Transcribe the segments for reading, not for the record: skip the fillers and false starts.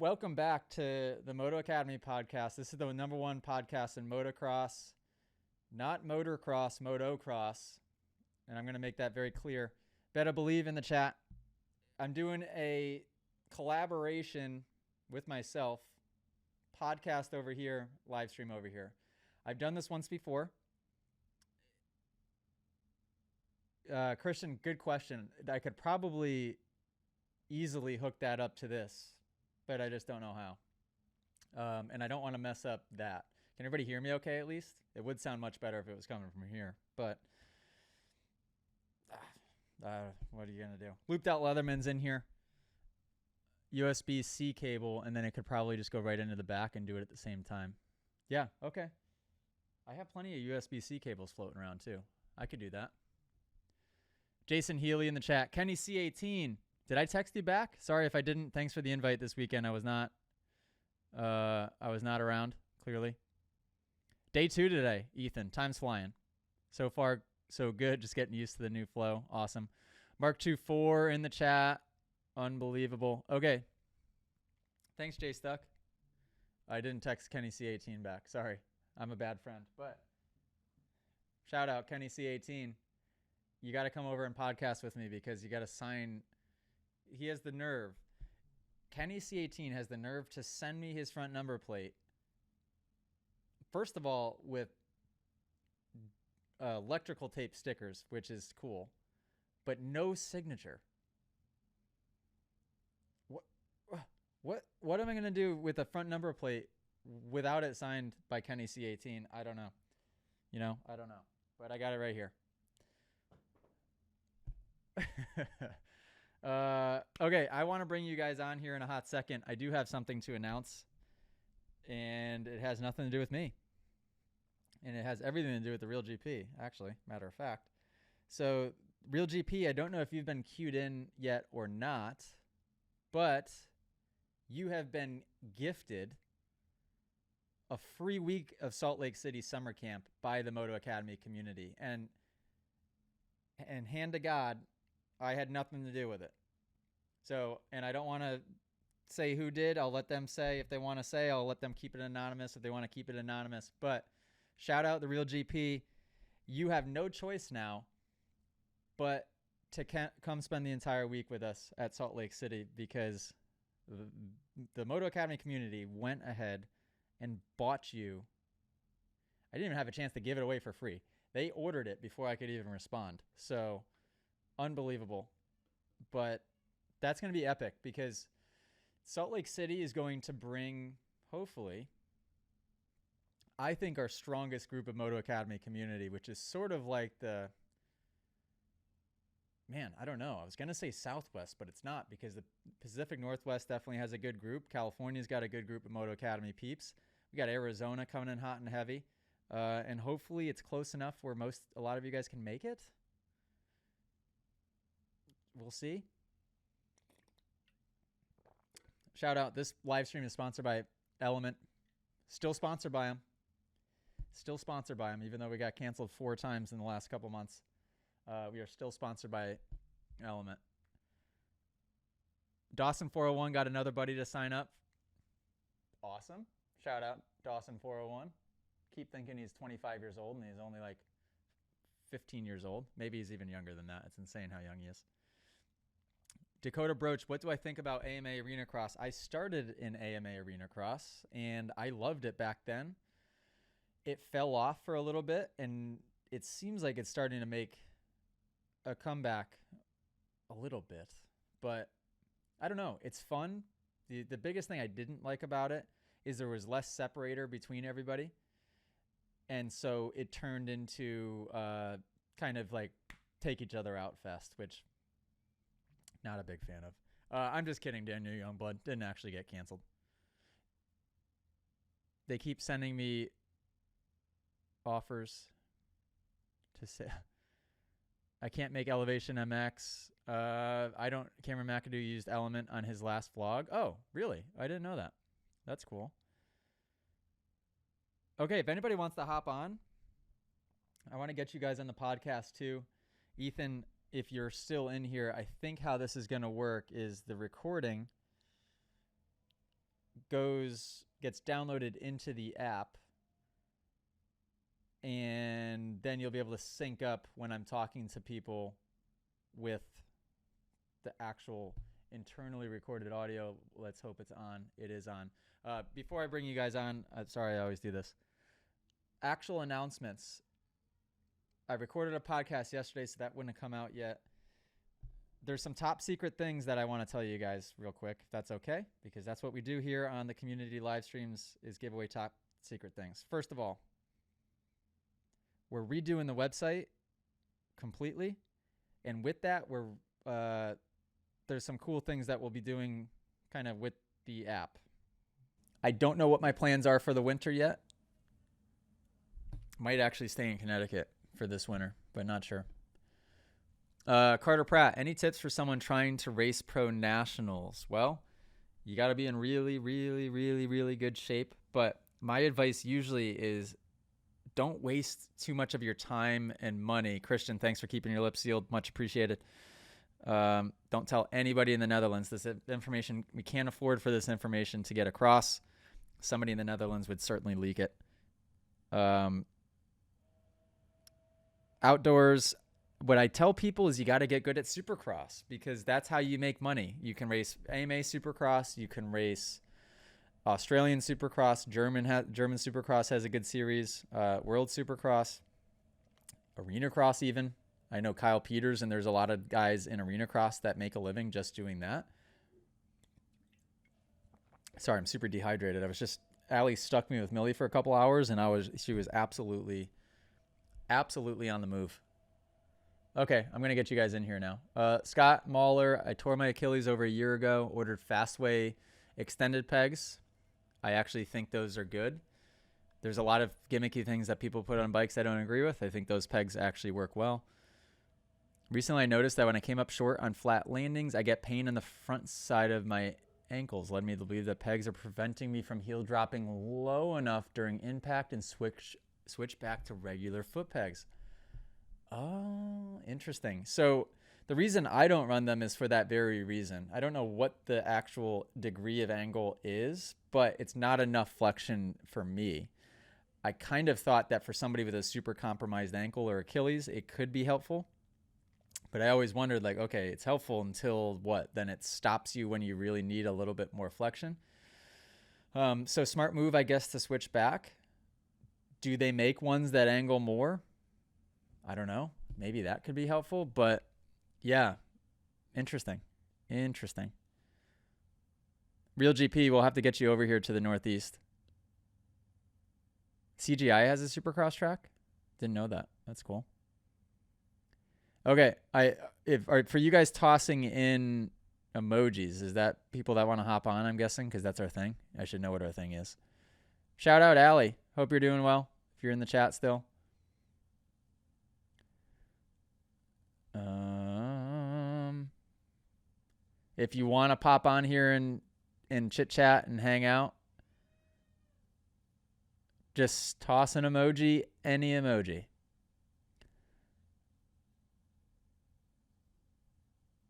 Welcome back to the Moto Academy podcast. This is the number one podcast in motocross, not motocross, motocross. And I'm going to make that very clear. Better believe in the chat. I'm doing a collaboration with myself, podcast over here, live stream over here. I've done this once before. Christian, good question. I could probably easily hook that up to this, but I just don't know how. And I don't want to mess up that. Can everybody hear me okay at least? It would sound much better if it was coming from here, but what are you going to do? Looped out Leatherman's in here. USB-C cable, and then it could probably just go right into the back and do it at the same time. Yeah, okay. I have plenty of USB-C cables floating around too. I could do that. Jason Healy in the chat. Kenny C18. Did I text you back? Sorry if I didn't. Thanks for the invite this weekend. I was not around, clearly. Day 2 today, Ethan. Time's flying. So far, so good. Just getting used to the new flow. Awesome. Mark 24 in the chat. Unbelievable. Okay. Thanks, Jay Stuck. I didn't text Kenny C18 back. Sorry. I'm a bad friend. But shout out Kenny C18. You got to come over and podcast with me because you got to sign. He has the nerve. Kenny C18 has the nerve to send me his front number plate. First of all, with electrical tape stickers, which is cool, but no signature. What am I going to do with a front number plate without it signed by Kenny C18? I don't know. I don't know. But I got it right here. Okay, I want to bring you guys on here in a hot second. I do have something to announce, and it has nothing to do with me. And it has everything to do with the Real GP, actually, matter of fact. So, Real GP, I don't know if you've been queued in yet or not, but you have been gifted a free week of Salt Lake City summer camp by the Moto Academy community. And hand to God, I had nothing to do with it. So, and I don't want to say who did. I'll let them say if they want to say. I'll let them keep it anonymous if they want to keep it anonymous. But shout out the Real GP. You have no choice now but to come spend the entire week with us at Salt Lake City because the Moto Academy community went ahead and bought you. I didn't even have a chance to give it away for free. They ordered it before I could even respond. So unbelievable. But that's going to be epic because Salt Lake City is going to bring, hopefully, I think our strongest group of Moto Academy community, which is sort of like I don't know. I was going to say Southwest, but it's not because the Pacific Northwest definitely has a good group. California's got a good group of Moto Academy peeps. We got Arizona coming in hot and heavy. And hopefully it's close enough where a lot of you guys can make it. We'll see. Shout out. This live stream is sponsored by Element. Still sponsored by them. Even though we got canceled 4 times in the last couple months. We are still sponsored by Element. Dawson 401 got another buddy to sign up. Awesome. Shout out Dawson 401. Keep thinking he's 25 years old and he's only like 15 years old. Maybe he's even younger than that. It's insane how young he is. Dakota Broach, what do I think about AMA Arena Cross? I started in AMA Arena Cross and I loved it back then. It fell off for a little bit and it seems like it's starting to make a comeback a little bit, but I don't know. It's fun. The biggest thing I didn't like about it is there was less separator between everybody. And so it turned into kind of like take each other out fest, which not a big fan of. I'm just kidding, Daniel Youngblood. Didn't actually get canceled. They keep sending me offers to say I can't make Elevation MX. Cameron McAdoo used Element on his last vlog. Oh, really? I didn't know that. That's cool. Okay, if anybody wants to hop on, I want to get you guys on the podcast too. Ethan, if you're still in here, I think how this is going to work is the recording gets downloaded into the app, and then you'll be able to sync up when I'm talking to people with the actual internally recorded audio. Let's hope it's on. It is on. Before I bring you guys on, sorry, I always do this. Actual announcements. I recorded a podcast yesterday, so that wouldn't have come out yet. There's some top secret things that I want to tell you guys real quick, if that's okay, because that's what we do here on the community live streams, is give away top secret things. First of all, we're redoing the website completely, and with that, there's some cool things that we'll be doing kind of with the app. I don't know what my plans are for the winter yet. Might actually stay in Connecticut for this winter, but not sure. Carter Pratt, any tips for someone trying to race pro nationals? Well, you got to be in really, really, really, really good shape. But my advice usually is don't waste too much of your time and money. Christian, thanks for keeping your lips sealed. Much appreciated. Don't tell anybody in the Netherlands this information. We can't afford for this information to get across. Somebody in the Netherlands would certainly leak it. Outdoors, what I tell people is you got to get good at Supercross, because that's how you make money. You can race AMA Supercross. You can race Australian Supercross. German Supercross has a good series. World Supercross. Arena Cross even. I know Kyle Peters, and there's a lot of guys in Arena Cross that make a living just doing that. Sorry, I'm super dehydrated. Allie stuck me with Millie for a couple hours, and she was absolutely on the move. Okay, I'm going to get you guys in here now. Scott Mahler, I tore my Achilles over a year ago, ordered Fastway extended pegs. I actually think those are good. There's a lot of gimmicky things that people put on bikes I don't agree with. I think those pegs actually work well. Recently, I noticed that when I came up short on flat landings, I get pain on the front side of my ankles, led me to believe that pegs are preventing me from heel dropping low enough during impact and switch back to regular foot pegs. Oh, interesting. So the reason I don't run them is for that very reason. I don't know what the actual degree of angle is, but it's not enough flexion for me. I kind of thought that for somebody with a super compromised ankle or Achilles, it could be helpful. But I always wondered, like, okay, it's helpful until what? Then it stops you when you really need a little bit more flexion. So smart move, I guess, to switch back. Do they make ones that angle more? I don't know. Maybe that could be helpful. But yeah, interesting. Real GP, we'll have to get you over here to the Northeast. CGI has a Supercross track? Didn't know that. That's cool. Okay, for you guys tossing in emojis, is that people that want to hop on, I'm guessing, because that's our thing? I should know what our thing is. Shout out, Allie. Hope you're doing well, if you're in the chat still. If you want to pop on here and chit-chat and hang out, just toss an emoji, any emoji.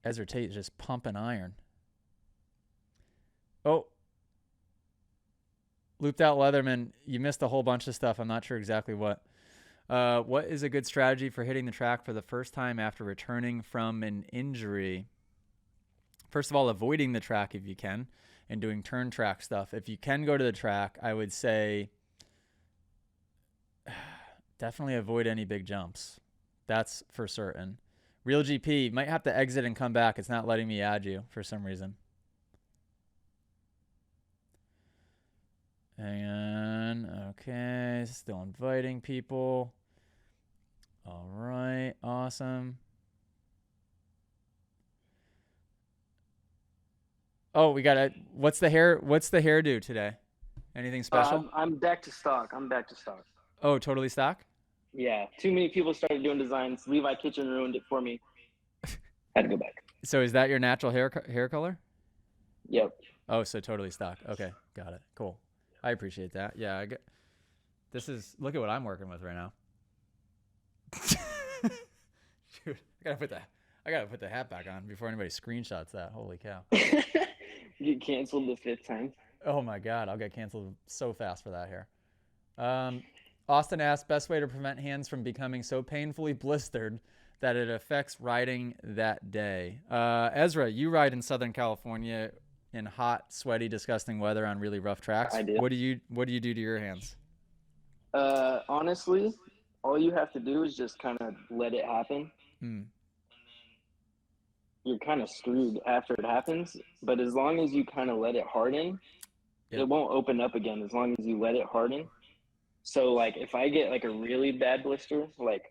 Ezra Tate is just pumping iron. Oh. Looped Out Leatherman, you missed a whole bunch of stuff. I'm not sure exactly what. What is a good strategy for hitting the track for the first time after returning from an injury? First of all, avoiding the track if you can and doing turn track stuff. If you can go to the track, I would say definitely avoid any big jumps. That's for certain. Real GP, might have to exit and come back. It's not letting me add you for some reason. Hang on. Okay, still inviting people. All right, awesome. Oh, we got it. What's the hairdo today? Anything special? I'm back to stock. Oh, totally stock? Yeah, too many people started doing designs. Levi Kitchen ruined it for me. Had to go back. So is that your natural hair color? Yep. Oh, so totally stock. Okay, got it. Cool. I appreciate that. Yeah, look at what I'm working with right now. Shoot, I gotta put the hat back on before anybody screenshots that. Holy cow. You canceled the 5th time. Oh my God, I'll get canceled so fast for that here. Austin asked, best way to prevent hands from becoming so painfully blistered that it affects riding that day. Ezra, you ride in Southern California in hot, sweaty, disgusting weather on really rough tracks. I do. What do you do to your hands? Honestly, all you have to do is just kind of let it happen. You're kind of screwed after it happens, but as long as you kind of let it harden, it won't open up again as long as you let it harden. So like if I get like a really bad blister, like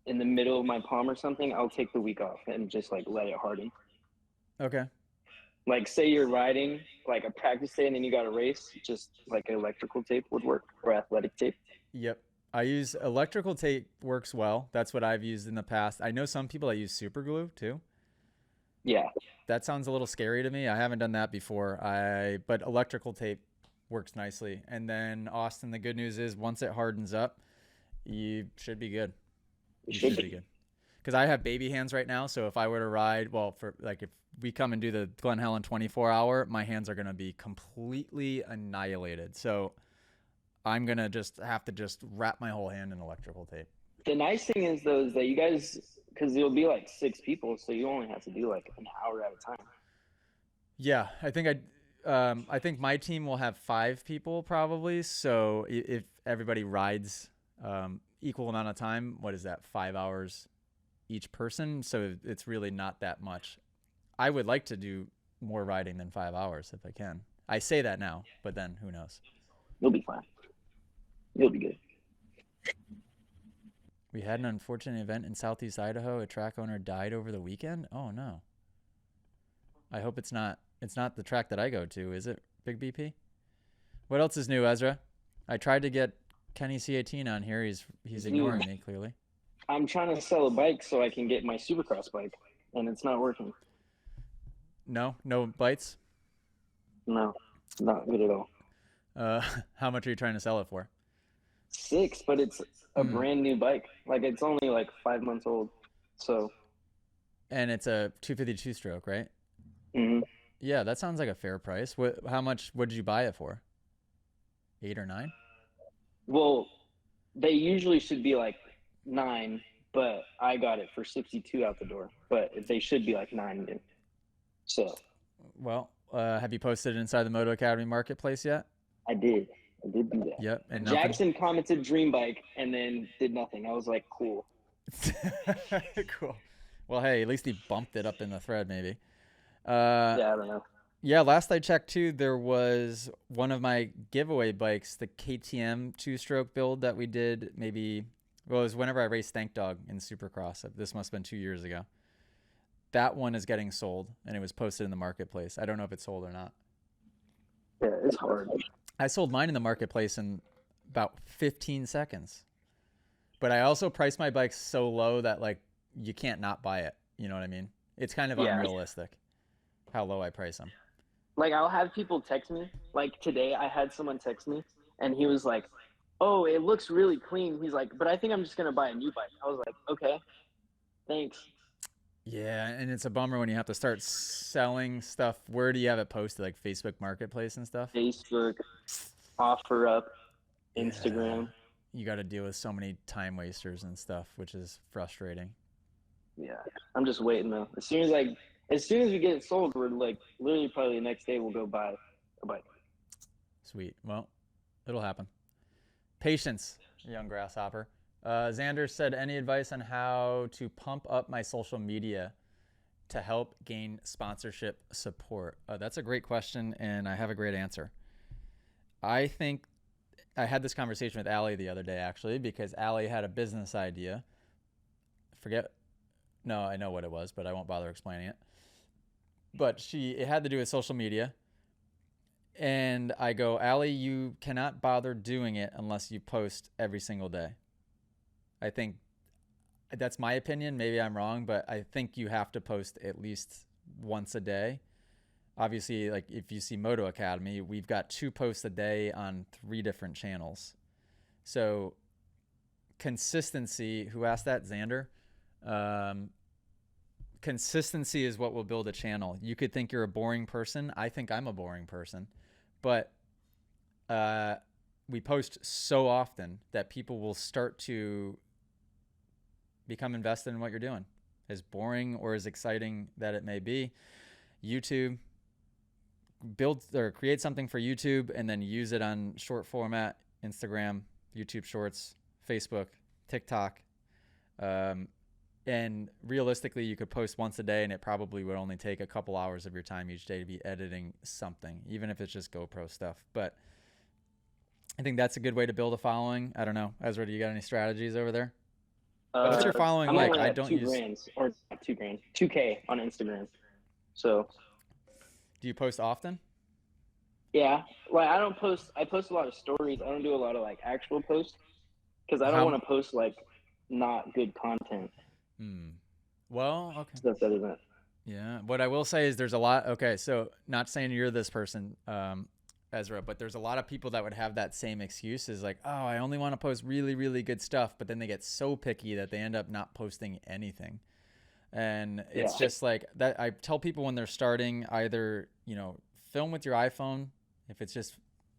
in the middle of my palm or something, I'll take the week off and just like let it harden. Okay. Like say you're riding like a practice day and then you got a race, just like electrical tape would work, or athletic tape. Yep. I use electrical tape, works well. That's what I've used in the past. I know some people that use super glue too. Yeah. That sounds a little scary to me. I haven't done that before. But electrical tape works nicely. And then Austin, the good news is once it hardens up, you should be good. You should be good. Because I have baby hands right now, so if I were to ride, well, for like if we come and do the Glen Helen 24-hour, my hands are going to be completely annihilated. So I'm going to just have to wrap my whole hand in electrical tape. The nice thing is though is that you guys, because you'll be like 6 people, so you only have to do like an hour at a time. Yeah, I think my team will have 5 people probably. So if everybody rides equal amount of time, what is that? 5 hours each person. So it's really not that much. I would like to do more riding than 5 hours if I can. I say that now, but then who knows? You'll be fine. You'll be good. We had an unfortunate event in Southeast Idaho. A track owner died over the weekend. Oh no. I hope it's not the track that I go to, is it, Big BP? What else is new, Ezra? I tried to get Kenny C18 on here. He's ignoring me clearly. I'm trying to sell a bike so I can get my Supercross bike, and it's not working. No bites? No, not good at all. How much are you trying to sell it for? 6, but it's a brand new bike. Like it's only like 5 months old. So. And it's a 252 stroke, right? Mm-hmm. Yeah, that sounds like a fair price. How much? What did you buy it for? 8 or 9? Well, they usually should be like 9, but I got it for 62 out the door. But they should be like 9 new. So. Well, have you posted it inside the Moto Academy marketplace yet? I did do that. Yep. And Jackson commented dream bike and then did nothing. I was like, cool. Cool. Well, hey, at least he bumped it up in the thread, maybe. Yeah, I don't know. Yeah, last I checked too, there was one of my giveaway bikes, the KTM 2-stroke build that we did it was whenever I raced Stank Dog in Supercross. This must have been 2 years ago. That one is getting sold, and it was posted in the marketplace. I don't know if it's sold or not. Yeah, it's hard. I sold mine in the marketplace in about 15 seconds. But I also priced my bike so low that like you can't not buy it. You know what I mean? It's kind of unrealistic how low I price them. Like I'll have people text me. Like today I had someone text me and he was like, oh, it looks really clean. He's like, but I think I'm just going to buy a new bike. I was like, okay, thanks. Yeah, and it's a bummer when you have to start selling stuff. Where do you have it posted? Like Facebook Marketplace and stuff? Facebook, OfferUp, Instagram. Yeah. You got to deal with so many time wasters and stuff, which is frustrating. Yeah, I'm just waiting though. As soon as we get it sold, we're like literally probably the next day we'll go buy a bike. Sweet. Well, it'll happen. Patience, young grasshopper. Xander said, any advice on how to pump up my social media to help gain sponsorship support? That's a great question, and I have a great answer. I think I had this conversation with Allie the other day, actually, because Allie had a business idea. No, I know what it was, but I won't bother explaining it. But it had to do with social media. And I go, Allie, you cannot bother doing it unless you post every single day. I think that's my opinion. Maybe I'm wrong, but I think you have to post at least once a day. Obviously, like if you see Moto Academy, we've got 2 posts a day on 3 different channels. So consistency, who asked that? Xander? Consistency is what will build a channel. You could think you're a boring person. I think I'm a boring person. but we post so often that people will start to become invested in what you're doing. As boring or as exciting that it may be, YouTube, build or create something for YouTube and then use it on short format, Instagram, YouTube Shorts, Facebook, TikTok. And realistically, you could post once a day and it probably would only take a couple hours of your time each day to be editing something, even if it's just GoPro stuff. But I think that's a good way to build a following. I don't know. Ezra, do you got any strategies over there? What's your following I'm like? only I at don't 2 use... grand, or not 2 grand, 2K on Instagram. So. Do you post often? Yeah. Like I post a lot of stories. I don't do a lot of like actual posts because I don't want to post like not good content. Well, okay. Stuff that isn't. Yeah. What I will say is there's a lot. Okay. So not saying you're this person, Ezra, but there's a lot of people that would have that same excuse is like, oh, I only want to post really, really good stuff. But then they get so picky that they end up not posting anything. And it's just like that. I tell people when they're starting, either, film with your iPhone. If it's just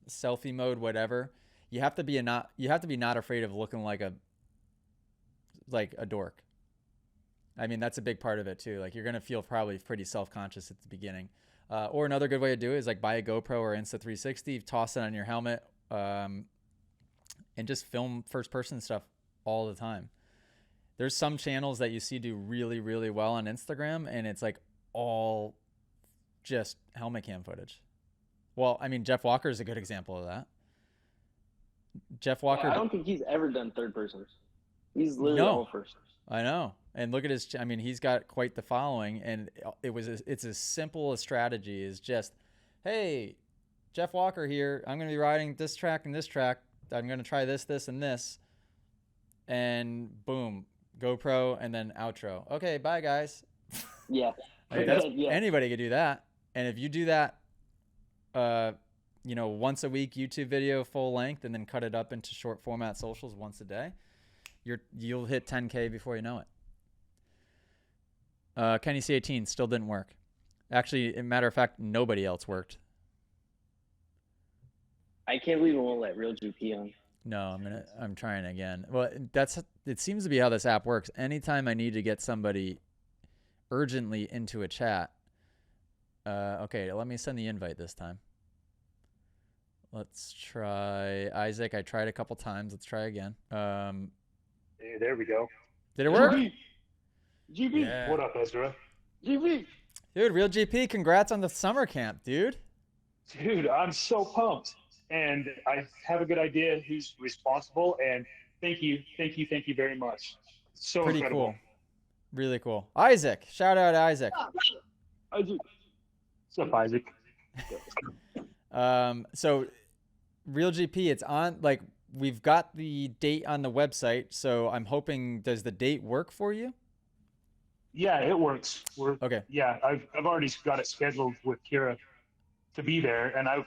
selfie mode, whatever, you have to be not afraid of looking like a dork. I mean, that's a big part of it too. Like you're going to feel probably pretty self-conscious at the beginning. Or another good way to do it is like buy a GoPro or Insta360, toss it on your helmet, and just film first person stuff all the time. There's some channels that you see do really, really well on Instagram, and it's like all just helmet cam footage. Well, I mean, Jeff Walker is a good example of that. Jeff Walker. I don't think he's ever done third person. He's literally all first. I know. And look at he's got quite the following, and it's as simple a strategy as just, hey, Jeff Walker here. I'm going to be riding this track and this track. I'm going to try this, this, and this. And boom, GoPro and then outro. Okay, bye guys. Yeah. Anybody could do that. And if you do that, once a week YouTube video full length and then cut it up into short format socials once a day, you'll hit 10K before you know it. Kenny C18 still didn't work. Actually, as a matter of fact, nobody else worked. I can't believe it won't let Real GP on. No, I'm trying again. Well, it seems to be how this app works. Anytime I need to get somebody urgently into a chat. Okay, let me send the invite this time. Let's try Isaac. I tried a couple times. Let's try again. Hey, there we go. Did it work? GB. Yeah. What up, Ezra? GB. Dude, Real GP, congrats on the summer camp, dude. Dude, I'm so pumped. And I have a good idea who's responsible. And thank you very much. So pretty incredible. Cool. Really cool. Isaac. Shout out to Isaac. Isaac. What's up, Isaac? So Real GP, it's on, like, we've got the date on the website. So I'm hoping, does the date work for you? Yeah, it works. Okay. Yeah, I've already got it scheduled with Kira to be there, and I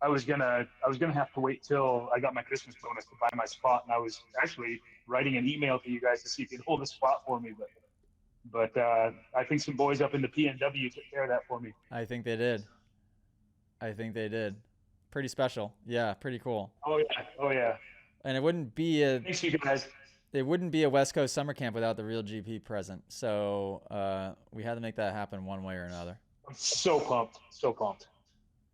was gonna have to wait till I got my Christmas bonus to buy my spot, and I was actually writing an email to you guys to see if you'd hold a spot for me, but I think some boys up in the PNW took care of that for me. I think they did. Pretty special. Yeah, pretty cool. Oh yeah. And it wouldn't be thanks, you guys. It wouldn't be a West Coast summer camp without the Real GP present. So we had to make that happen one way or another. I'm so pumped.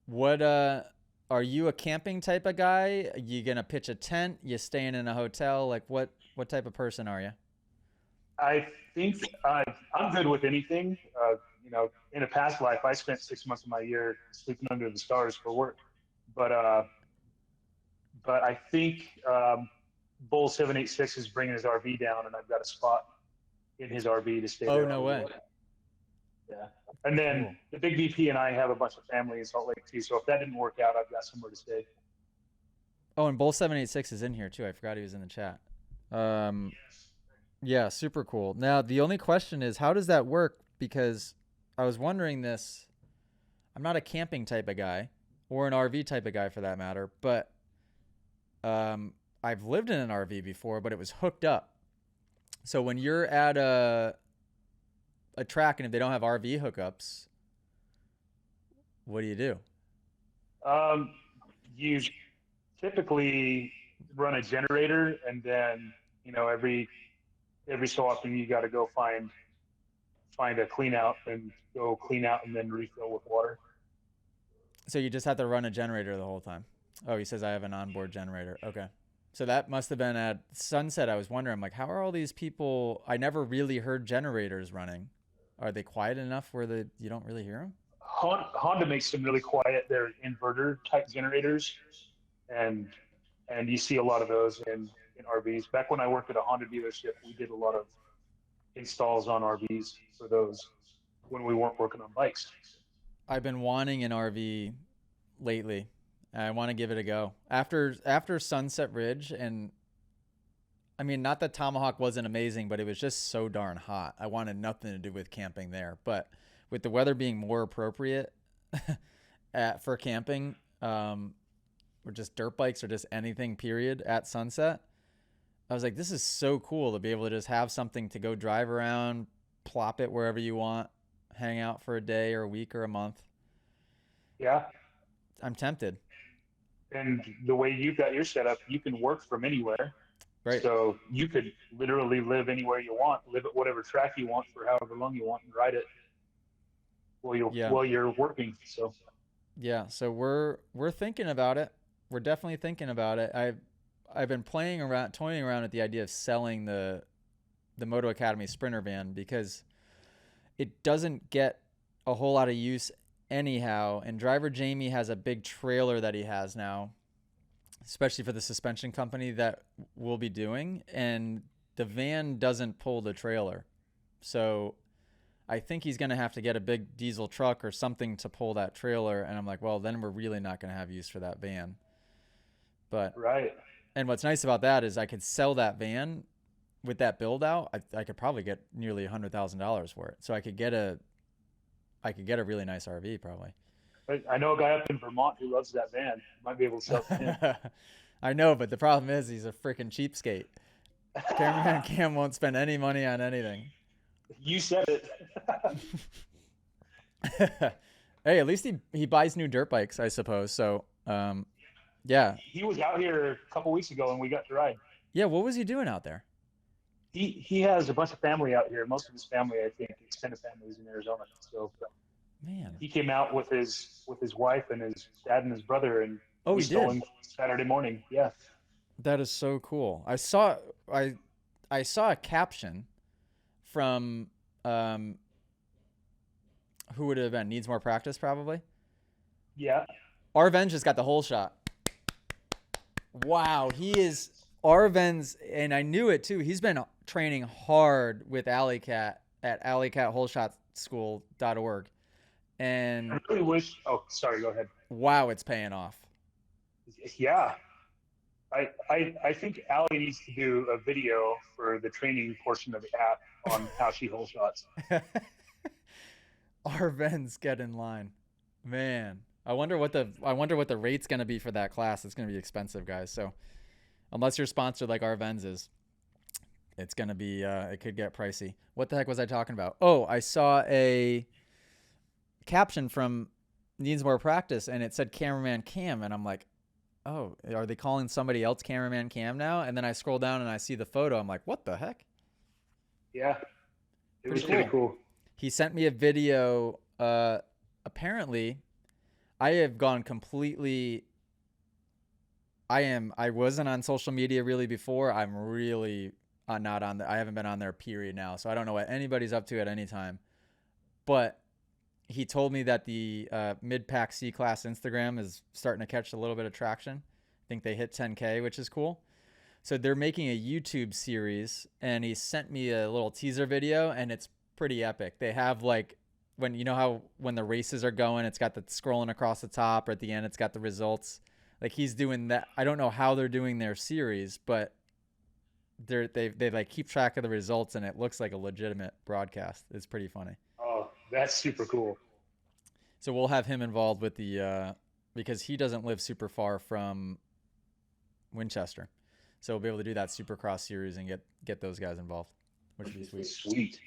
What are you a camping type of guy? Are you gonna pitch a tent? You staying in a hotel? Like what type of person are you? I think I'm good with anything. In a past life, I spent 6 months of my year sleeping under the stars for work. But I think Bull 786 is bringing his RV down, and I've got a spot in his RV to stay there. Oh, no way. Yeah. And then the Big VP and I have a bunch of family in Salt Lake too. So if that didn't work out, I've got somewhere to stay. Oh, and Bull 786 is in here too. I forgot he was in the chat. Yeah, super cool. Now, the only question is, how does that work? Because I was wondering this. I'm not a camping type of guy, or an RV type of guy for that matter, but I've lived in an RV before, but it was hooked up. So when you're at a track and if they don't have RV hookups, what do you do? you typically run a generator, and then every so often you got to go find a clean out and go clean out and then refill with water. So you just have to run a generator the whole time. Oh, he says I have an onboard generator. Okay. So that must have been at Sunset. I was wondering, like, how are all these people? I never really heard generators running. Are they quiet enough where you don't really hear them? Honda makes them really quiet. They're inverter type generators, and you see a lot of those in RVs. Back when I worked at a Honda dealership, we did a lot of installs on RVs for those when we weren't working on bikes. I've been wanting an RV lately. I want to give it a go. After Sunset Ridge, and I mean, not that Tomahawk wasn't amazing, but it was just so darn hot. I wanted nothing to do with camping there. But with the weather being more appropriate for camping, or just dirt bikes or just anything, period, at Sunset, I was like, this is so cool to be able to just have something to go drive around, plop it wherever you want, hang out for a day or a week or a month. Yeah. I'm tempted. And the way you've got your setup, you can work from anywhere. Right. So you could literally live anywhere you want, live at whatever track you want for however long you want, and ride it while you're working. So yeah, so we're thinking about it. We're definitely thinking about it. I've been toying around with the idea of selling the Moto Academy Sprinter van, because it doesn't get a whole lot of use anyhow. And driver Jamie has a big trailer that he has now, especially for the suspension company that we'll be doing. And the van doesn't pull the trailer. So I think he's going to have to get a big diesel truck or something to pull that trailer. And I'm like, well, then we're really not going to have use for that van. But right. And what's nice about that is I could sell that van with that build out. I could probably get nearly $100,000 for it. So I could get a really nice RV probably. I know a guy up in Vermont who loves that van. Might be able to sell it to him. I know, but the problem is he's a freaking cheapskate. Cameraman Cam won't spend any money on anything. You said it. Hey, at least he buys new dirt bikes, I suppose. So, yeah. He was out here a couple weeks ago and we got to ride. Yeah, what was he doing out there? He has a bunch of family out here. Most of his family, I think, extended families in Arizona. So man, he came out with his wife and his dad and his brother, and he saw did him Saturday morning. Yeah, that is so cool. I saw a caption from who would it have been? Needs More Practice, probably. Yeah. Arven just got the whole shot. Wow, he is Arven's, and I knew it too. He's been training hard with Alley Cat at alleycatholeshotschool.org. And I really wish. Oh, sorry. Go ahead. Wow, it's paying off. Yeah, I think Allie needs to do a video for the training portion of the app on how she hole shots. Arven's get in line, man. I wonder what the rate's gonna be for that class. It's gonna be expensive, guys. So unless you're sponsored like Arven's is, it's gonna be it could get pricey. What the heck was I talking about? Oh, I saw a caption from Needs More Practice and it said Cameraman Cam, and I'm like, oh, are they calling somebody else Cameraman Cam now? And then I scroll down and I see the photo. I'm like, what the heck? Yeah, it was pretty cool. He sent me a video. Apparently, I have gone completely. I wasn't on social media really before. I'm really not on there. I haven't been on there, period, now. So I don't know what anybody's up to at any time. But he told me that the mid-pack C-Class Instagram is starting to catch a little bit of traction. I think they hit 10K, which is cool. So they're making a YouTube series, and he sent me a little teaser video, and it's pretty epic. They have like, when you know how when the races are going, it's got the scrolling across the top, or at the end it's got the results. Like he's doing that. I don't know how they're doing their series, but they like keep track of the results, and it looks like a legitimate broadcast. It's pretty funny. Oh, that's super cool. So we'll have him involved with the because he doesn't live super far from Winchester, so we'll be able to do that Supercross series and get those guys involved, which would be sweet. Sweet.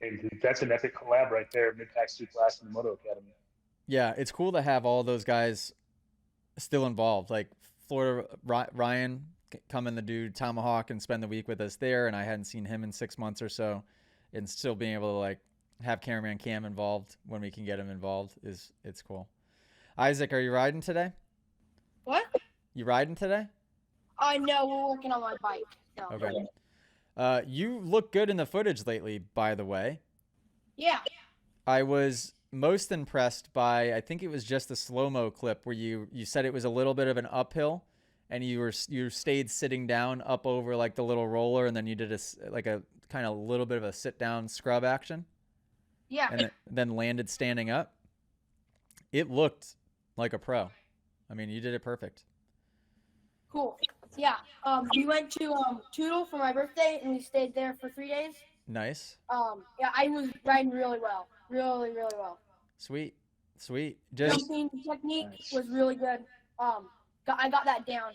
And that's an epic collab right there, mid-pack C-Class and the Moto Academy. Yeah, it's cool to have all those guys still involved. Like Florida, Ryan coming to do Tomahawk and spend the week with us there, and I hadn't seen him in 6 months or so, and still being able to like have cameraman Cam involved when we can get him involved it's cool. Isaac, are you riding today? What? You riding today? No, we're working on my bike. So. Okay. You look good in the footage lately, by the way. Yeah. I was most impressed by, I think it was just the slow-mo clip where you said it was a little bit of an uphill, and you stayed sitting down up over like the little roller, and then you did a kind of little bit of a sit down scrub action. Yeah. And then landed standing up. It looked like a pro. I mean, you did it perfect. Cool. Yeah. We went to Toodle for my birthday, and we stayed there for 3 days. Nice. Yeah, I was riding really well. Really, really well. Sweet. Jumping technique was really good. I got that down.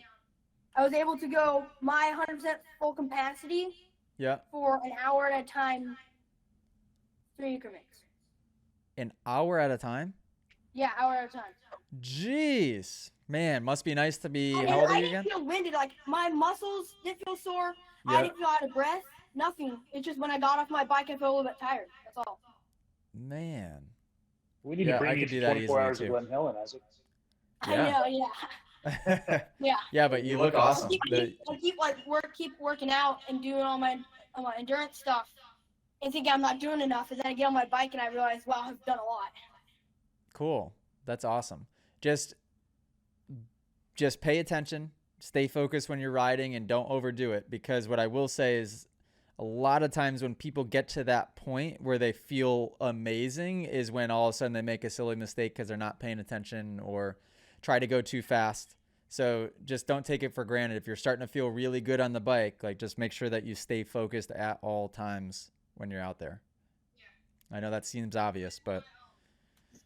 I was able to go my 100% full capacity. Yeah. For an hour at a time, 3 increments. An hour at a time? Yeah, hour at a time. Jeez. Man, must be nice to be. How old are you again? I didn't feel winded. Like, my muscles didn't feel sore. Yeah. I didn't feel out of breath. Nothing. It's just when I got off my bike, I felt a little bit tired. That's all. Man. We need to bring you to 24 hours of Glen Helen, Isaac. Yeah. I know, yeah. Yeah. Yeah, but you look awesome. I keep working out and doing all my endurance stuff and think I'm not doing enough. And then I get on my bike and I realize, wow, I've done a lot. Cool. That's awesome. Just pay attention, stay focused when you're riding, and don't overdo it, because what I will say is a lot of times when people get to that point where they feel amazing is when all of a sudden they make a silly mistake because they're not paying attention or try to go too fast. So just don't take it for granted. If you're starting to feel really good on the bike, like, just make sure that you stay focused at all times when you're out there. I know that seems obvious, but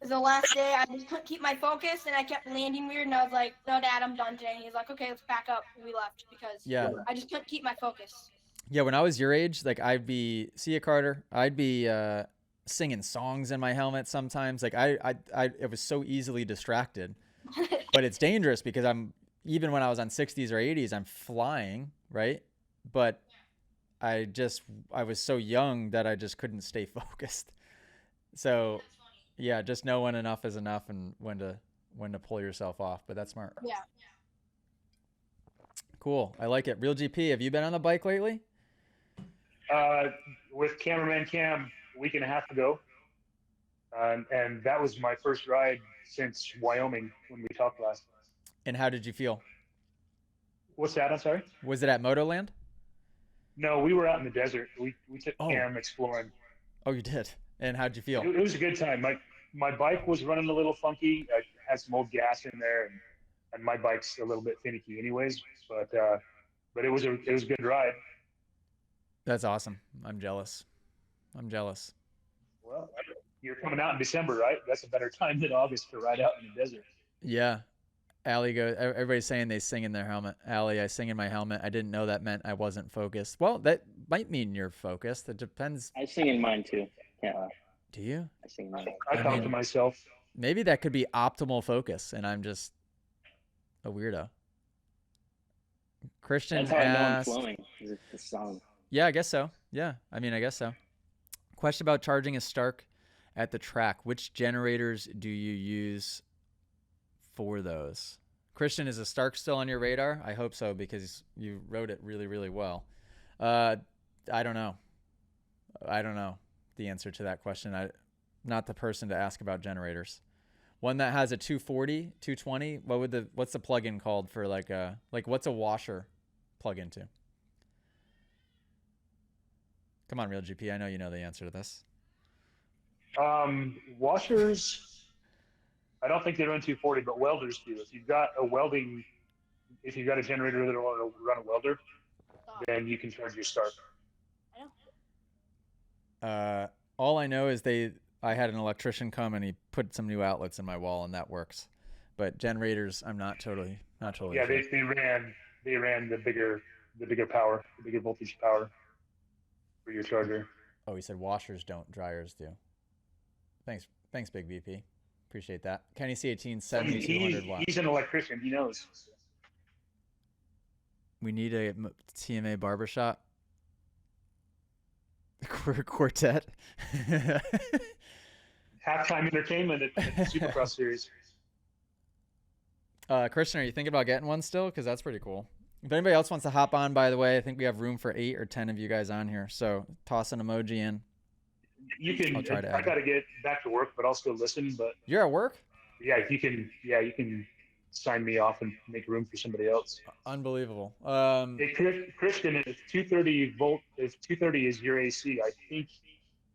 The last day, I just couldn't keep my focus, and I kept landing weird, and I was like, no, Dad, I'm done today. And he's like, okay, let's back up. And we left because I just couldn't keep my focus. Yeah, when I was your age, like, I'd be, see you, Carter, I'd be singing songs in my helmet sometimes. Like, I was so easily distracted. But it's dangerous because even when I was on 60s or 80s, I'm flying, right? But I was so young that I just couldn't stay focused. So yeah, just know when enough is enough and when to pull yourself off. But that's smart. Yeah. Cool. I like it. Real GP, have you been on the bike lately? With cameraman Cam a week and a half ago. And that was my first ride since Wyoming when we talked last. And how did you feel? What's that? I'm sorry? Was it at Motoland? No, we were out in the desert. We took Cam exploring. Oh, you did? And how'd you feel? It was a good time. My bike was running a little funky. I had some old gas in there, and my bike's a little bit finicky anyways. But it was a good ride. That's awesome. I'm jealous. Well, you're coming out in December, right? That's a better time than August to ride out in the desert. Yeah. Allie goes, everybody's saying they sing in their helmet. Allie, I sing in my helmet. I didn't know that meant I wasn't focused. Well, that might mean you're focused. It depends. I sing in mine too. Can't lie. Do you? I sing in mine. I talk to myself. Maybe that could be optimal focus, and I'm just a weirdo. Christian That's how I know I'm asked, flowing. Is it the song? Yeah, I guess so. Yeah, I mean, I guess so. Question about charging a Stark at the track. Which generators do you use for those? Christian, is a Stark still on your radar? I hope so, because you wrote it really, really well. I don't know the answer to that question. I'm not the person to ask about generators. One that has a 240, 220, what's the plug-in called for what's a washer plug into? Come on, Real GP. I know you know the answer to this. Washers, I don't think they run 240, but welders do. If you've got a generator that will run a welder, then you can charge your Stark. All I know is I had an electrician come and he put some new outlets in my wall, and that works. But generators, I'm not totally. Yeah, sure. They ran the bigger power, the bigger voltage power for your charger. Oh, he said washers don't, dryers do. Thanks, Big VP. Appreciate that. Kenny C18, 7200 watts. He's an electrician. He knows. We need a TMA barbershop quartet. Halftime entertainment at the Supercross series. Christian, are you thinking about getting one still? Because that's pretty cool. If anybody else wants to hop on, by the way, I think we have room for 8 or 10 of you guys on here. So toss an emoji in. You can. I'll try to I got to get back to work, but I'll still listen. But you're at work? Yeah, you can. Yeah, you can sign me off and make room for somebody else. Unbelievable. Hey, Christian, if 230 volt, if 230 is your AC, I think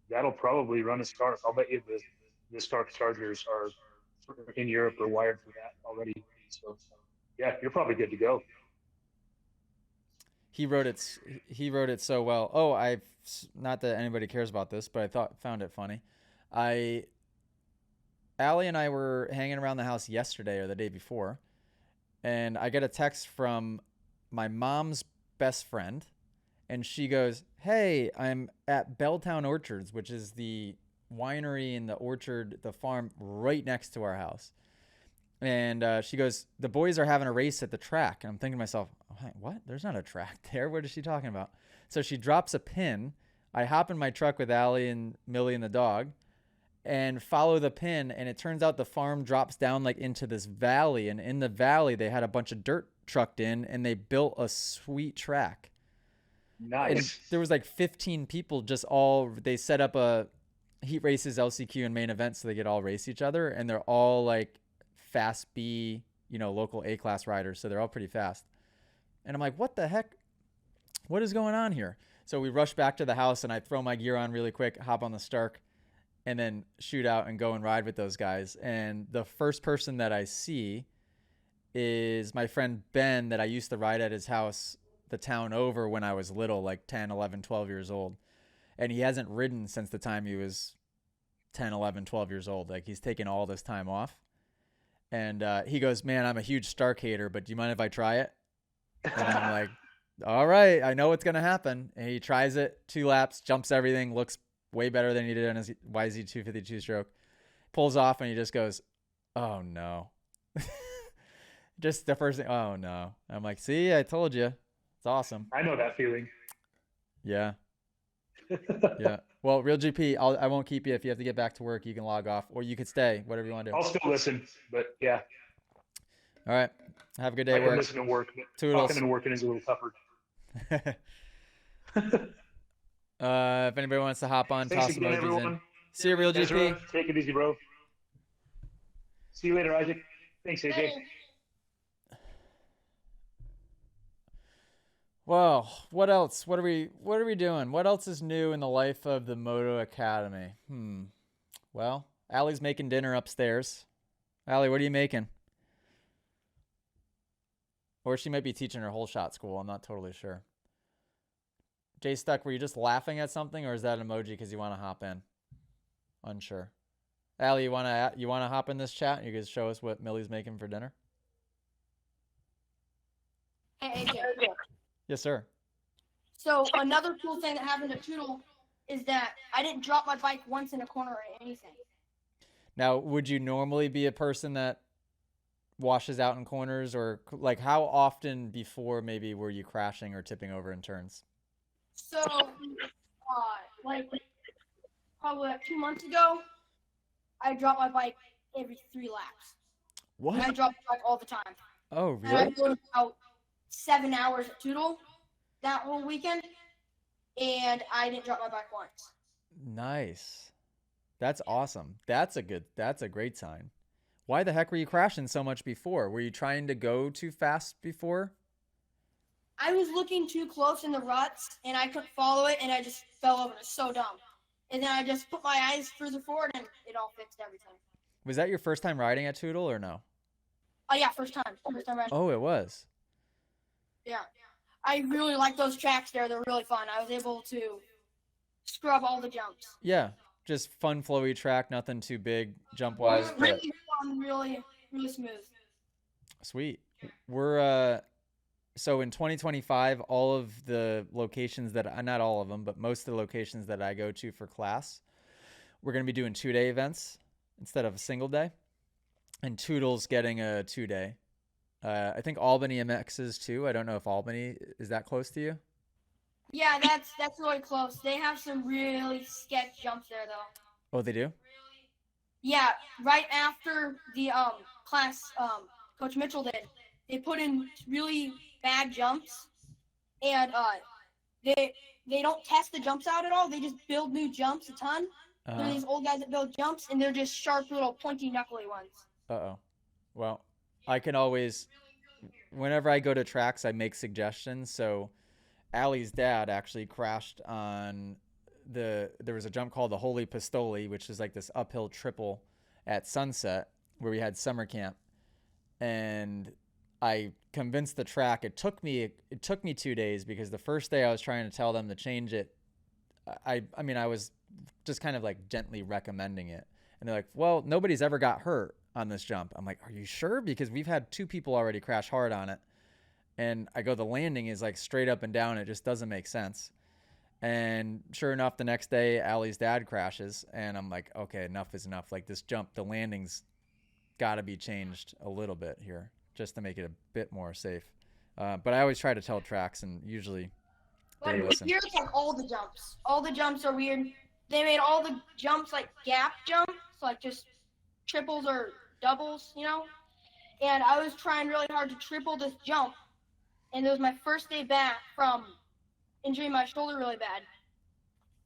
that'll probably run a Stark. I'll bet you the Stark chargers are in Europe are wired for that already. So yeah, you're probably good to go. He wrote it so well. Oh, I've not that anybody cares about this, but I found it funny. Allie and I were hanging around the house yesterday or the day before, and I get a text from my mom's best friend, and she goes, "Hey, I'm at Belltown Orchards, which is the winery and the orchard, the farm right next to our house." And she goes, "The boys are having a race at the track." And I'm thinking to myself, what? There's not a track there. What is she talking about? So she drops a pin. I hop in my truck with Allie and Millie and the dog and follow the pin. And it turns out the farm drops down like into this valley. And in the valley, they had a bunch of dirt trucked in and they built a sweet track. Nice. And there was like 15 people they set up a heat races, LCQ and main event so they could all race each other. And they're all like fast B, local A-class riders. So they're all pretty fast. And I'm like, what the heck? What is going on here? So we rush back to the house and I throw my gear on really quick, hop on the Stark, and then shoot out and go and ride with those guys. And the first person that I see is my friend Ben that I used to ride at his house the town over when I was little, like 10, 11, 12 years old. And he hasn't ridden since the time he was 10, 11, 12 years old. Like he's taken all this time off. And he goes, "Man, I'm a huge Stark hater, but do you mind if I try it?" And I'm like, all right, I know what's going to happen. And he tries it, 2 laps, jumps everything, looks way better than he did on his YZ252 stroke. Pulls off and he just goes, "Oh no." Just the first thing, "Oh no." I'm like, "See, I told you. It's awesome." I know that feeling. Yeah. Yeah. Well, Real GP, I won't keep you. If you have to get back to work, you can log off or you could stay, whatever you want to do. I'll still listen, but yeah. All right. Have a good day I at can work. listen to work. Toodles. Talking and working is a little tougher. If anybody wants to hop on, Thanks toss again, emojis everyone. in. See you, Real GP. Ezra, take it easy, bro. See you later, Isaac. Thanks, AJ. Well, what else? What are we doing? What else is new in the life of the Moto Academy? Well, Allie's making dinner upstairs. Allie, what are you making? Or she might be teaching her whole shot school. I'm not totally sure. Jay Stuck, were you just laughing at something, or is that an emoji because you want to hop in? Unsure. Allie, you wanna hop in this chat? You can show us what Millie's making for dinner. Hey, AJ. Yes, sir. So another cool thing that happened at Toodle is that I didn't drop my bike once in a corner or anything. Now, would you normally be a person that washes out in corners, or like how often before maybe were you crashing or tipping over in turns? So, like probably like 2 months ago, I dropped my bike every 3 laps. What? And I drop the bike all the time. Oh, And I really? rode about 7 hours at Toodle that whole weekend, and I didn't drop my bike once. Nice. That's awesome. That's a great sign. Why the heck were you crashing so much before? Were you trying to go too fast before? I was looking too close in the ruts, and I couldn't follow it, and I just fell over. It was so dumb. And then I just put my eyes further forward, and it all fixed everything. Was that your first time riding at Toodle or no? Oh, yeah, first time. First time riding. Oh, it was. Yeah. I really like those tracks there. They're really fun. I was able to scrub all the jumps. Yeah, just fun, flowy track, nothing too big jump-wise. But Really fun, really smooth. sweet. We're so in 2025, all of the locations that not all of them, but most of the locations that I go to for class, we're going to be doing 2-day events instead of a single day. and Toodle's getting a 2-day. I think Albany MX is too. I don't know if Albany is that close to you. Yeah, that's really close. They have some really sketch jumps there, though. Oh, they do? Yeah, right after the class Coach Mitchell did, they put in really bad jumps, and they don't test the jumps out at all. They just build new jumps a ton. They're these old guys that build jumps, and they're just sharp little pointy knuckly ones. Uh-oh. Well, I can always, whenever I go to tracks, I make suggestions. So Allie's dad actually crashed on there was a jump called the Holy Pistoli, which is like this uphill triple at Sunset where we had summer camp. And I convinced the track. It took me 2 days because the first day I was trying to tell them to change it. I mean, I was just kind of like gently recommending it. And they're like, well, nobody's ever got hurt on this jump. I'm like, are you sure? Because we've had 2 people already crash hard on it. And I go, the landing is like straight up and down. It just doesn't make sense. And sure enough, the next day, Allie's dad crashes. And I'm like, okay, enough is enough. Like this jump, the landing's got to be changed a little bit here just to make it a bit more safe. But I always try to tell tracks, and usually they listen. Here's like all the jumps. All the jumps are weird. They made all the jumps like gap jumps, like just triples or doubles, you know? And I was trying really hard to triple this jump. And it was my first day back from injuring my shoulder really bad.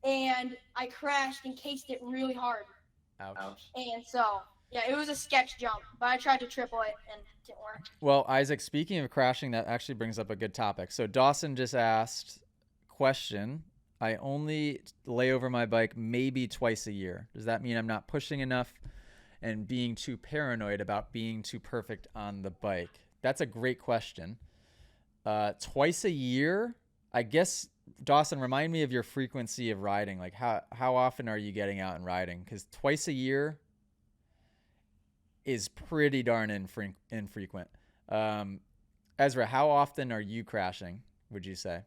And I crashed and cased it really hard. Ouch. And so, yeah, it was a sketch jump, but I tried to triple it and it didn't work. Well, Isaac, speaking of crashing, that actually brings up a good topic. So Dawson just asked, question, I only lay over my bike maybe twice a year. Does that mean I'm not pushing enough and being too paranoid about being too perfect on the bike? That's a great question. Twice a year, I guess, Dawson, remind me of your frequency of riding. Like how often are you getting out and riding? Because twice a year is pretty darn infrequent. Ezra, how often are you crashing, would you say?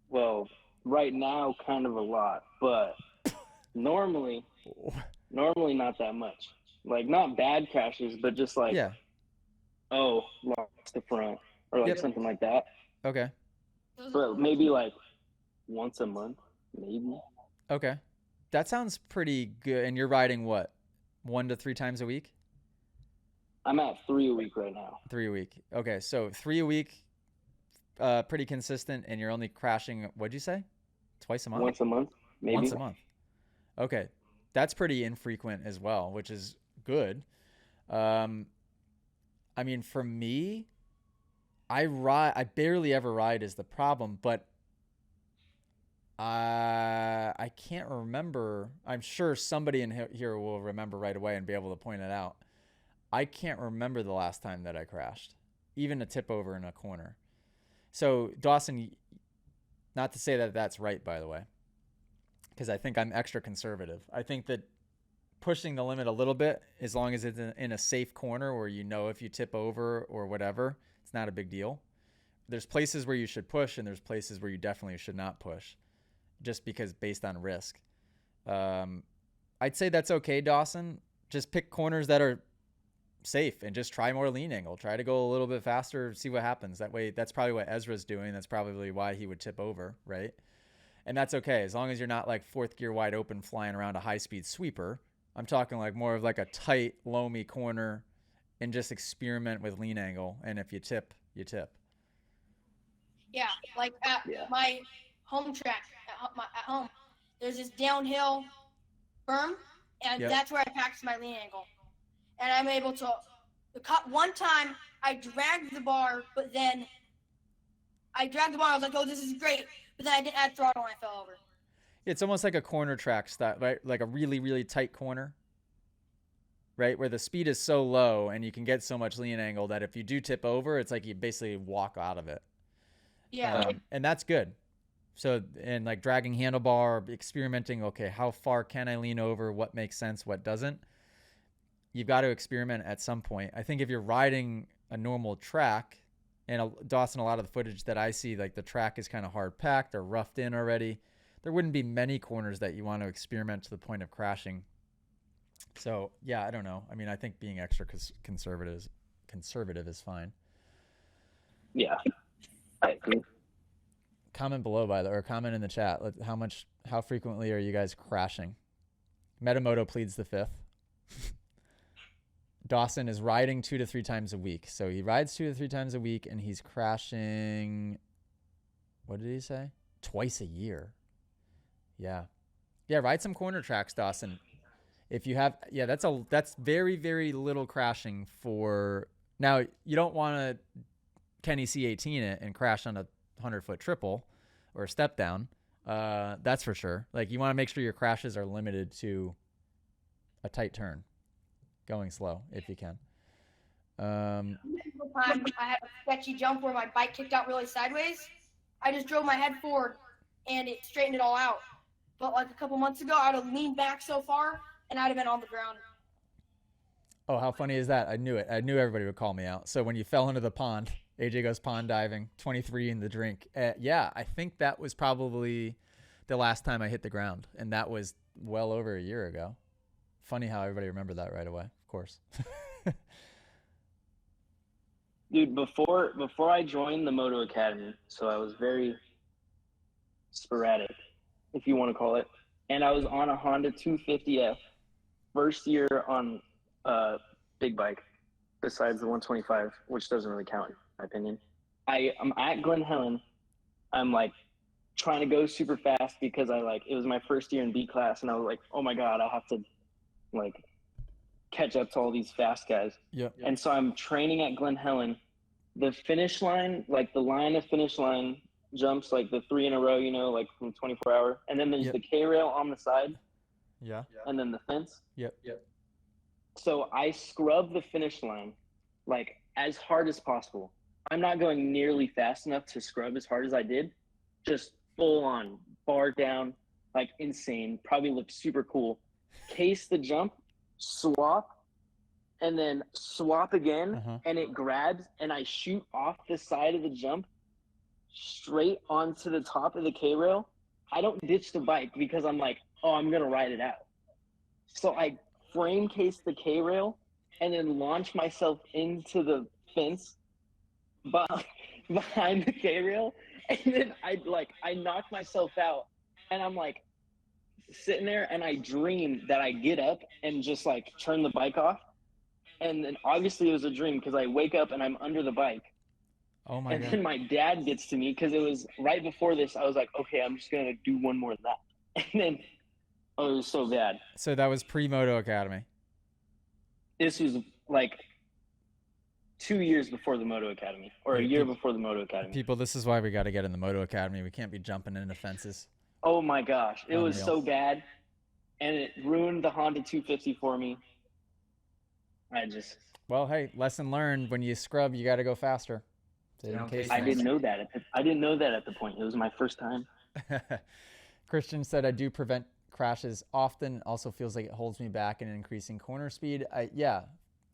Well, right now, kind of a lot, but normally not that much. Like, not bad crashes, but just like, lost the front, or like something like that. Okay. But maybe like once a month, maybe. Okay. That sounds pretty good. And you're riding what? 1 to 3 times a week? I'm at 3 a week right now. 3 a week. Okay. So 3 a week, pretty consistent, and you're only crashing, what'd you say? Twice a month? Once a month, maybe. Once a month. Okay. That's pretty infrequent as well, which is good. I mean, for me, I barely ever ride is the problem, but I can't remember. I'm sure somebody in here will remember right away and be able to point it out. I can't remember the last time that I crashed, even a tip over in a corner. So Dawson, not to say that that's right, by the way, because I think I'm extra conservative. I think that pushing the limit a little bit, as long as it's in a safe corner where you know if you tip over or whatever, it's not a big deal. There's places where you should push, and there's places where you definitely should not push, just because based on risk. I'd say that's okay, Dawson. Just pick corners that are safe and just try more lean angle. Try to go a little bit faster, see what happens. That way, that's probably what Ezra's doing. That's probably why he would tip over, right? And that's okay, as long as you're not like fourth gear wide open flying around a high-speed sweeper. I'm talking like more of like a tight, loamy corner and just experiment with lean angle. And if you tip, you tip. Yeah, like at my home track at home, there's this downhill berm, and that's where I practice my lean angle. And I'm able to cut. One time I dragged the bar, but then I was like, oh, this is great. But then I didn't add throttle and I fell over. It's almost like a corner track style, right? Like a really, really tight corner, right? Where the speed is so low and you can get so much lean angle that if you do tip over, it's like you basically walk out of it. Yeah. And that's good. So, and like dragging handlebar, experimenting, okay, how far can I lean over? What makes sense? What doesn't? You've got to experiment at some point. I think if you're riding a normal track, and Dawson, a lot of the footage that I see, like the track is kind of hard packed or roughed in already, there wouldn't be many corners that you want to experiment to the point of crashing. So yeah, I don't know. I mean, I think being extra conservative is fine. Yeah, I agree. Comment below or comment in the chat. How frequently are you guys crashing? Metamoto pleads the fifth. Dawson is riding 2 to 3 times a week. So he rides 2 to 3 times a week, and he's crashing. What did he say? Twice a year. Yeah. Yeah, ride some corner tracks, Dawson. If you have, yeah, that's very, very little crashing for. Now, you don't want to Kenny C18 it and crash on a 100-foot triple or a step down. That's for sure. Like, you want to make sure your crashes are limited to a tight turn, going slow if you can. I had a sketchy jump where my bike kicked out really sideways. I just drove my head forward and it straightened it all out. But like a couple months ago, I'd have leaned back so far and I'd have been on the ground. Oh, how funny is that? I knew it. I knew everybody would call me out. So when you fell into the pond, AJ goes pond diving, 23 in the drink. Yeah, I think that was probably the last time I hit the ground. And that was well over a year ago. Funny how everybody remembered that right away, of course. Dude, before I joined the Moto Academy, so I was very sporadic, if you want to call it, and I was on a Honda 250F, first year on a big bike, besides the 125, which doesn't really count in my opinion. I'm at Glen Helen. I'm like trying to go super fast because it was my first year in B class, and I was like, oh my god, I have to like catch up to all these fast guys. Yep. And so I'm training at Glen Helen. The finish line, like the line of finish line jumps, like the 3 in a row, like from 24-hour. And then there's the K-rail on the side. Yeah. And then the fence. Yep. So I scrub the finish line like as hard as possible. I'm not going nearly fast enough to scrub as hard as I did. Just full on, bar down, like insane. Probably looked super cool. Case the jump, swap, and then swap again, and it grabs, and I shoot off the side of the jump straight onto the top of the K-rail. I don't ditch the bike because I'm like, oh, I'm going to ride it out. So I frame case the K-rail and then launch myself into the fence behind the K-rail. And then I knock myself out, and I'm like sitting there, and I dream that I get up and just like turn the bike off. And then obviously it was a dream because I wake up and I'm under the bike. Oh my God. And then my dad gets to me because it was right before this. I was like, okay, I'm just going to do one more of that. And then, it was so bad. So that was pre-Moto Academy. This was like 2 years before the Moto Academy, or a year before the Moto Academy. People, this is why we got to get in the Moto Academy. We can't be jumping into fences. Oh my gosh. It was so bad. And it ruined the Honda 250 for me. Well, hey, lesson learned. When you scrub, you got to go faster. I didn't know that. I didn't know that at the point. It was my first time. Christian said, I do prevent crashes often. Also feels like it holds me back in increasing corner speed. Yeah,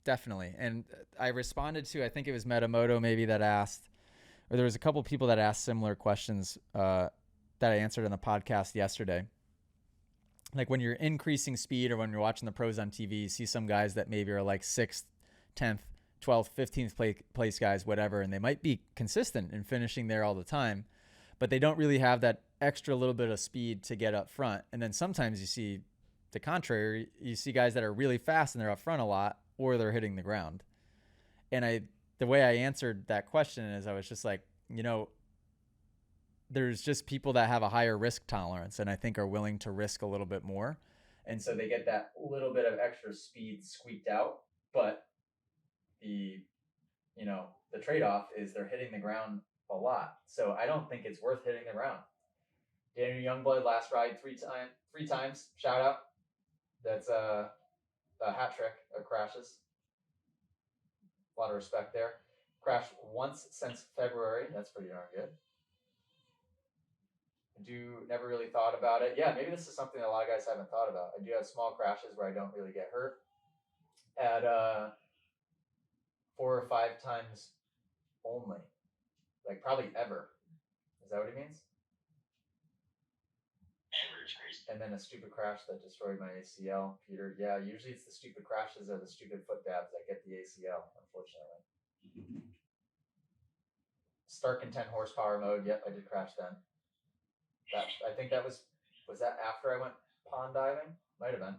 definitely. And I responded to, I think it was Metamoto maybe that asked, or there was a couple people that asked similar questions that I answered on the podcast yesterday. Like when you're increasing speed or when you're watching the pros on TV, you see some guys that maybe are like 6th, 10th, 12th, 15th place guys, whatever, and they might be consistent in finishing there all the time, but they don't really have that extra little bit of speed to get up front. And then sometimes you see the contrary. You see guys that are really fast and they're up front a lot, or they're hitting the ground. And the way I answered that question is I was just like, there's just people that have a higher risk tolerance and I think are willing to risk a little bit more. And so they get that little bit of extra speed squeaked out, but the trade-off is they're hitting the ground a lot. So I don't think it's worth hitting the ground. Daniel Youngblood, last ride three times. Shout out. That's a hat trick of crashes. A lot of respect there. Crashed once since February. That's pretty darn good. Never really thought about it. Yeah, maybe this is something that a lot of guys haven't thought about. I do have small crashes where I don't really get hurt. At 4 or 5 times only. Like probably ever. Is that what he means? And then a stupid crash that destroyed my ACL, Peter. Yeah, usually it's the stupid crashes or the stupid foot dabs that get the ACL, unfortunately. Stark in 10 horsepower mode. Yep, I did crash then. I think that was that after I went pond diving? Might have been.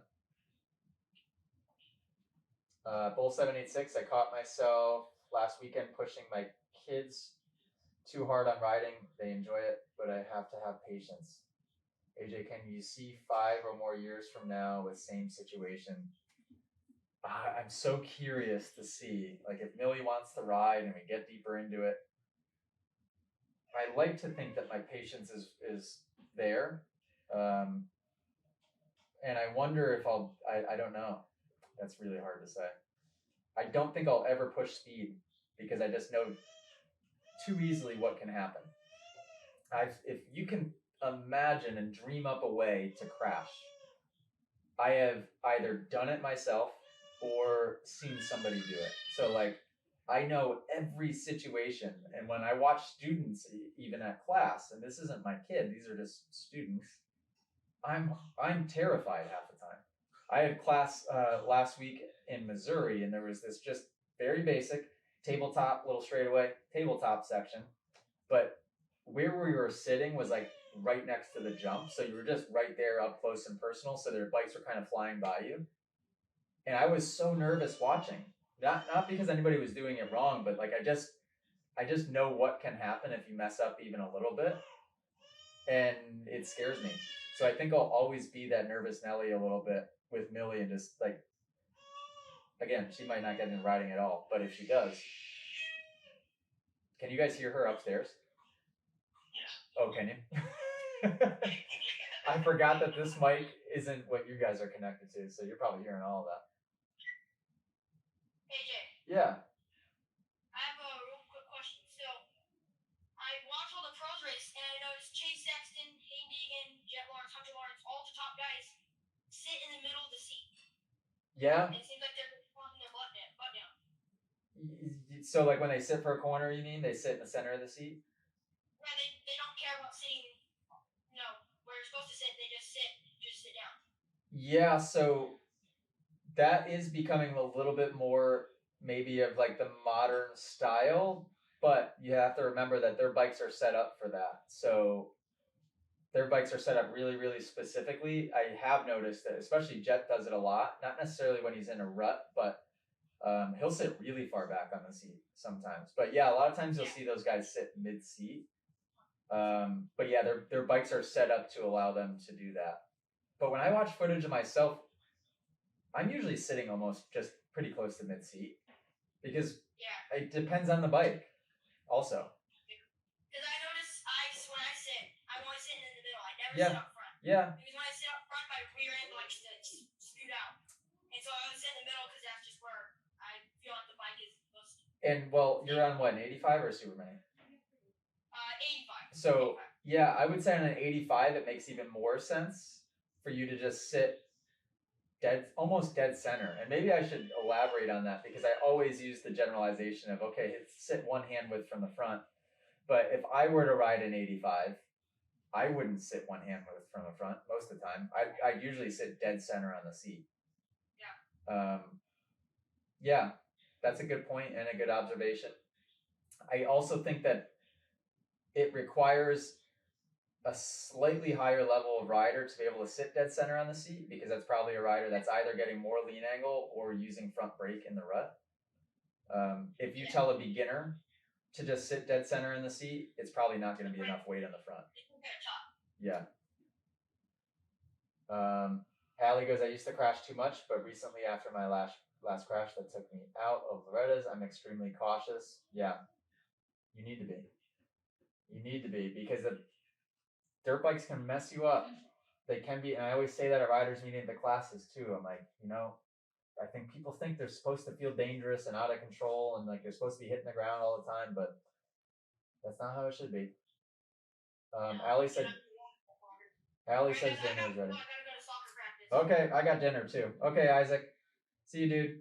Bull 786, I caught myself last weekend pushing my kids too hard on riding. They enjoy it, but I have to have patience. AJ, can you see 5 or more years from now with same situation? I'm so curious to see, like, if Millie wants to ride and we get deeper into it. I like to think that my patience is there. And I wonder if I don't know. That's really hard to say. I don't think I'll ever push speed because I just know too easily what can happen. If you can imagine and dream up a way to crash, I have either done it myself or seen somebody do it. So like, I know every situation. And when I watch students, even at class, and this isn't my kid, these are just students, I'm terrified half the time. I had class last week in Missouri, and there was this just very basic tabletop, little straightaway tabletop section. But where we were sitting was like right next to the jump. So you were just right there up close and personal. So their bikes were kind of flying by you. And I was so nervous watching. Not because anybody was doing it wrong, but like I just know what can happen if you mess up even a little bit. And it scares me. So I think I'll always be that nervous Nelly a little bit with Millie, and just like, again, she might not get into riding at all, but if she does, can you guys hear her upstairs? Oh, can you? I forgot that this mic isn't what you guys are connected to, so you're probably hearing all of that. AJ. Yeah. I have a real quick question. So, I watch all the pros race, and I noticed Chase Sexton, Hayden Deegan, Jet Lawrence, Hunter Lawrence, all the top guys sit in the middle of the seat. Yeah. It seems like they're pulling their butt down. So, like when they sit for a corner, you mean they sit in the center of the seat? Yeah, they don't care about sitting, where you're supposed to sit. They just sit down. Yeah, so that is becoming a little bit more maybe of like the modern style, but you have to remember that their bikes are set up for that. So their bikes are set up really, really specifically. I have noticed that, especially Jet does it a lot, not necessarily when he's in a rut, but he'll sit really far back on the seat sometimes. But yeah, a lot of times you'll see those guys sit mid-seat. But yeah, their bikes are set up to allow them to do that. But when I watch footage of myself, I'm usually sitting almost just pretty close to mid-seat because it depends on the bike also. Because I notice when I sit, I'm always sitting in the middle. I never sit up front. Yeah. Because when I sit up front, my rear end likes to scoot out. And so I always sit in the middle because that's just where I feel like the bike is supposed to. And well, you're on what, an 85 or a Superman? 85. So 85. Yeah, I would say on an 85, it makes even more sense for you to just sit almost dead center. And maybe I should elaborate on that because I always use the generalization of, okay, sit one hand width from the front. But if I were to ride an 85, I wouldn't sit one hand width from the front most of the time. I'd usually sit dead center on the seat. Yeah. Yeah, that's a good point and a good observation. I also think that it requires a slightly higher level of rider to be able to sit dead center on the seat, because that's probably a rider that's either getting more lean angle or using front brake in the rut. If you tell a beginner to just sit dead center in the seat, it's probably not going to be enough weight on the front. Yeah. Allie goes, I used to crash too much, but recently after my last crash that took me out of Loretta's, I'm extremely cautious. Yeah, you need to be. You need to be, because the dirt bikes can mess you up. They can be, and I always say that at riders meeting at the classes too. I'm like, I think people think they're supposed to feel dangerous and out of control, and like they're supposed to be hitting the ground all the time, but that's not how it should be. Allie says dinner is ready. Okay, I got dinner too. Okay, Isaac. See you, dude.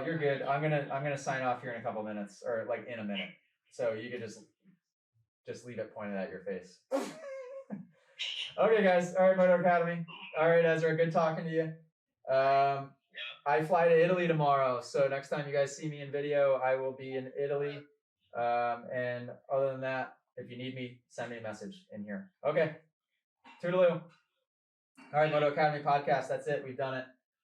You're good. I'm gonna sign off here in a couple minutes, or like in a minute. So you could just just leave it pointed at your face. Okay, guys. All right, Moto Academy. All right, Ezra, good talking to you. I fly to Italy tomorrow, so next time you guys see me in video, I will be in Italy. And other than that, if you need me, send me a message in here. Okay. Toodaloo. All right, Moto Academy podcast. That's it. We've done it.